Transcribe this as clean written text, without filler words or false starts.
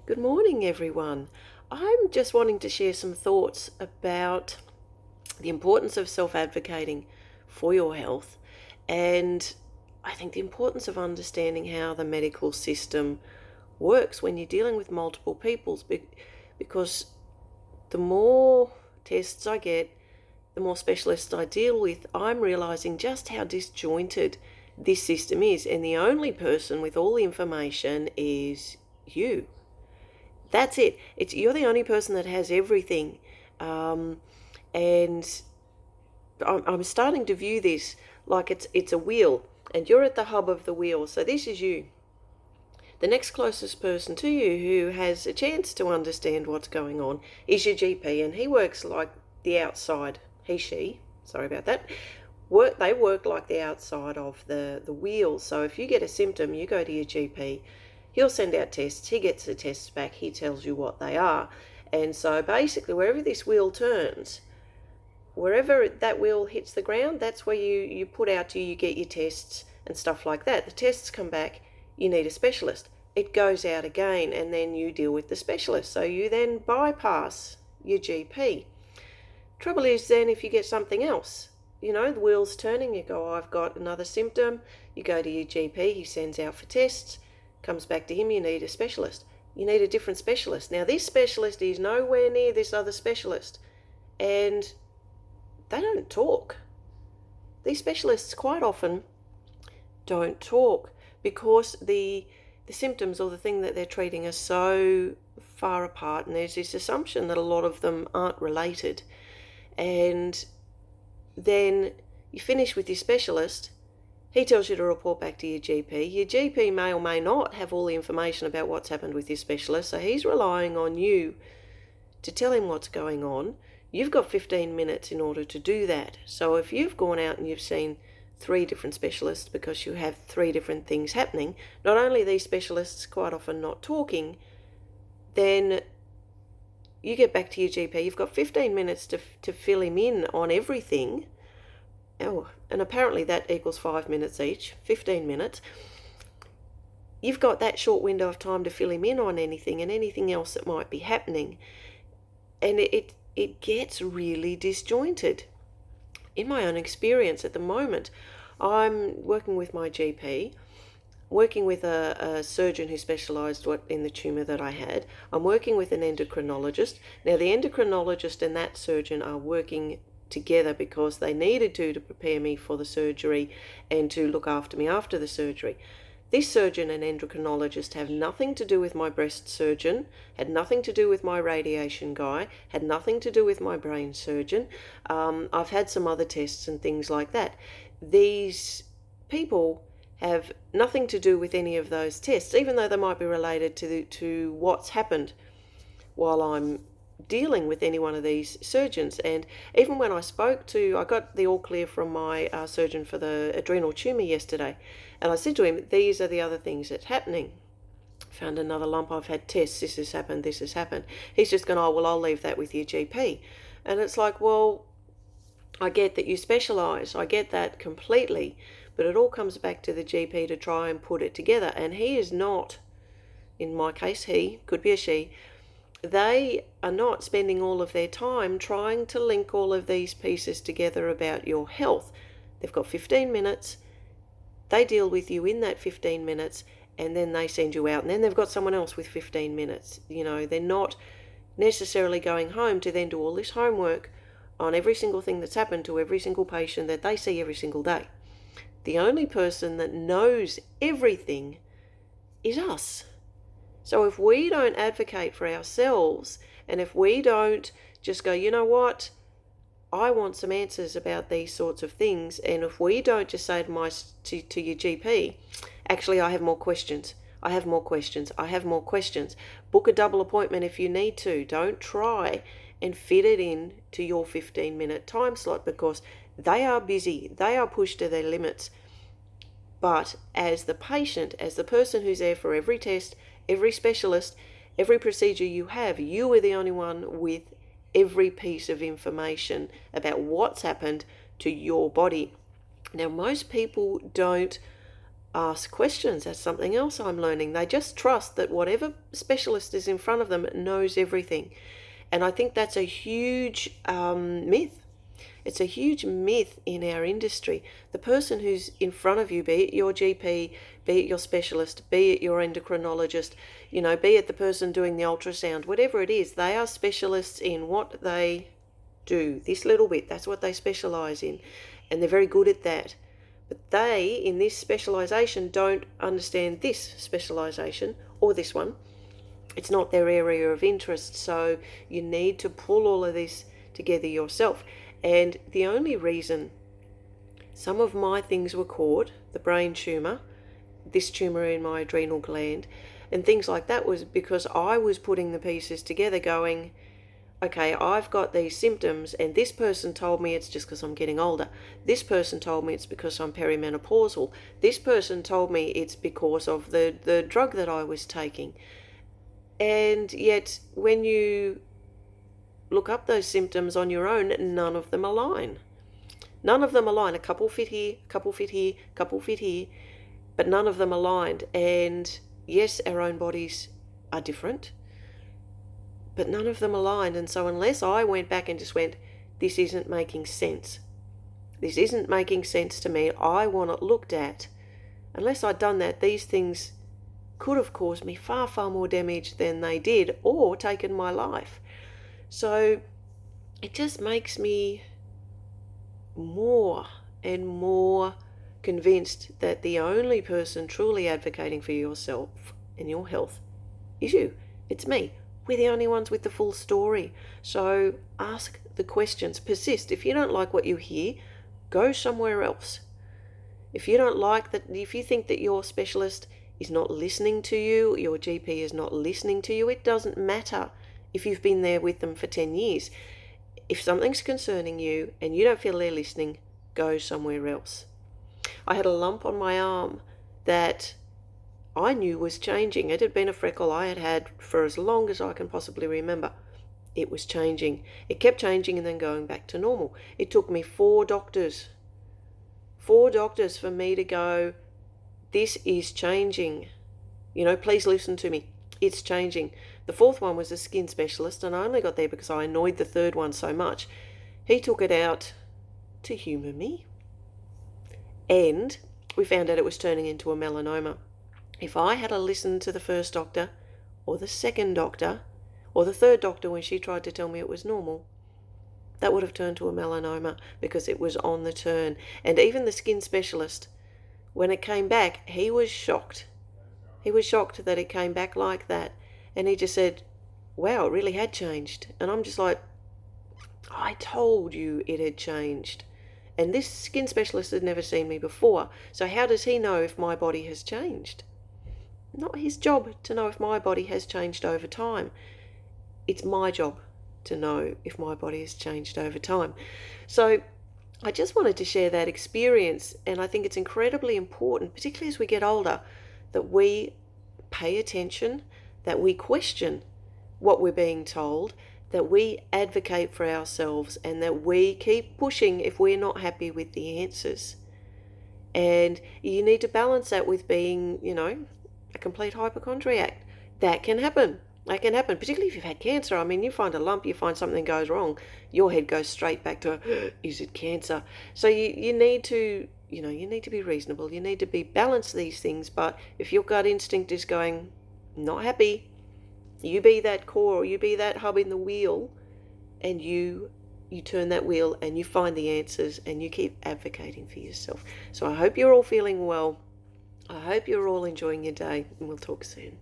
Good morning, everyone. I'm just wanting to share some thoughts about the importance of self advocating for your health, and I think the importance of understanding how the medical system works when you're dealing with multiple peoples, because the more tests I get, the more specialists I deal with, I'm realizing just how disjointed this system is, and the only person with all the information is you. That's it. You're the only person that has everything, and I'm starting to view this like it's a wheel, and you're at the hub of the wheel. So this is you. The next closest person to you who has a chance to understand what's going on is your GP, and he works like the outside. She, sorry about that. They work like the outside of the wheel. So if you get a symptom, you go to your GP. He'll send out tests. He gets the tests back. He tells you what they are. And so basically, wherever this wheel turns, wherever that wheel hits the ground, that's where you put out you get your tests and stuff like that. The tests come back, you need a specialist. It goes out again, and then you deal with the specialist. So you then bypass your GP. Trouble is then if you get something else, the wheel's turning, you go, I've got another symptom. You go to your GP, he sends out for tests, comes back to him, you need a specialist. You need a different specialist. Now this specialist is nowhere near this other specialist, and they don't talk. These specialists quite often don't talk because the symptoms or the thing that they're treating are so far apart, and there's this assumption that a lot of them aren't related. And then you finish with your specialist, he tells you to report back to your GP. Your GP may or may not have all the information about what's happened with your specialist, so he's relying on you to tell him what's going on. You've got 15 minutes in order to do that. So if you've gone out and you've seen 3 different specialists because you have 3 different things happening, not only are these specialists quite often not talking, then you get back to your GP, you've got 15 minutes to fill him in on everything. Oh, and apparently that equals 5 minutes each, 15 minutes. You've got that short window of time to fill him in on anything and anything else that might be happening. And it gets really disjointed. In my own experience at the moment, I'm working with my GP, working with a surgeon who specialised in the tumour that I had. I'm working with an endocrinologist. Now, the endocrinologist and that surgeon are working together because they needed to prepare me for the surgery and to look after me after the surgery. This surgeon and endocrinologist have nothing to do with my breast surgeon, had nothing to do with my radiation guy, had nothing to do with my brain surgeon. I've had some other tests and things like that. These people have nothing to do with any of those tests, even though they might be related to what's happened while I'm dealing with any one of these surgeons. And even when I got the all clear from my surgeon for the adrenal tumour yesterday, and I said to him, these are the other things that's happening. Found another lump, I've had tests, this has happened, this has happened. He's just gone, oh, well, I'll leave that with your GP. And it's like, well, I get that you specialise, I get that completely, but it all comes back to the GP to try and put it together. And he is not, in my case, he, could be a she, they are not spending all of their time trying to link all of these pieces together about your health. They've got 15 minutes, they deal with you in that 15 minutes, and then they send you out, and then they've got someone else with 15 minutes. They're not necessarily going home to then do all this homework on every single thing that's happened to every single patient that they see every single day. The only person that knows everything is us. So if we don't advocate for ourselves, and if we don't just go, you know what, I want some answers about these sorts of things, and if we don't just say to your GP, actually, I have more questions, I have more questions, I have more questions. Book a double appointment if you need to. Don't try and fit it in to your 15-minute time slot, because they are busy, they are pushed to their limits. But as the patient, as the person who's there for every test, every specialist, every procedure you have, you are the only one with every piece of information about what's happened to your body. Now, most people don't ask questions. That's something else I'm learning. They just trust that whatever specialist is in front of them knows everything. And I think that's a huge myth. It's a huge myth in our industry. The person who's in front of you, be it your GP, be it your specialist, be it your endocrinologist, be it the person doing the ultrasound, whatever it is, they are specialists in what they do. This little bit, that's what they specialize in. And they're very good at that. But they, in this specialization, don't understand this specialization or this one. It's not their area of interest. So you need to pull all of this together yourself. And the only reason some of my things were caught, the brain tumour, this tumour in my adrenal gland, and things like that, was because I was putting the pieces together going, okay, I've got these symptoms, and this person told me it's just because I'm getting older. This person told me it's because I'm perimenopausal. This person told me it's because of the drug that I was taking. And yet, when you look up those symptoms on your own, none of them align. None of them align. A couple fit here, a couple fit here, a couple fit here, but none of them aligned. And yes, our own bodies are different, but none of them aligned. And so unless I went back and just went, this isn't making sense. This isn't making sense to me. I want it looked at. Unless I'd done that, these things could have caused me far, far more damage than they did, or taken my life. So it just makes me more and more convinced that the only person truly advocating for yourself and your health is you. It's me. We're the only ones with the full story. So ask the questions. Persist. If you don't like what you hear, go somewhere else. If you don't like that, if you think that your specialist is not listening to you, your GP is not listening to you, it doesn't matter if you've been there with them for 10 years. If something's concerning you and you don't feel they're listening, go somewhere else. I had a lump on my arm that I knew was changing. It had been a freckle I had had for as long as I can possibly remember. It was changing. It kept changing and then going back to normal. It took me 4 doctors for me to go, this is changing. Please listen to me. It's changing. The 4th one was a skin specialist, and I only got there because I annoyed the 3rd one so much. He took it out to humour me, and we found out it was turning into a melanoma. If I had listened to the 1st doctor, or the 2nd doctor, or the 3rd doctor when she tried to tell me it was normal, that would have turned to a melanoma because it was on the turn. And even the skin specialist, when it came back, he was shocked. He was shocked that it came back like that. And he just said, wow, it really had changed. And I'm just like, I told you it had changed. And this skin specialist had never seen me before. So how does he know if my body has changed? Not his job to know if my body has changed over time. It's my job to know if my body has changed over time. So I just wanted to share that experience. And I think it's incredibly important, particularly as we get older, that we pay attention, that we question what we're being told, that we advocate for ourselves, and that we keep pushing if we're not happy with the answers. And you need to balance that with being, a complete hypochondriac. That can happen. That can happen, particularly if you've had cancer. I mean, you find a lump, you find something goes wrong, your head goes straight back to, is it cancer? So you need to, you need to be reasonable. You need to balance these things. But if your gut instinct is going, not happy, you be that core, or you be that hub in the wheel, and you turn that wheel and you find the answers and you keep advocating for yourself. So I hope you're all feeling well. I hope you're all enjoying your day, and we'll talk soon.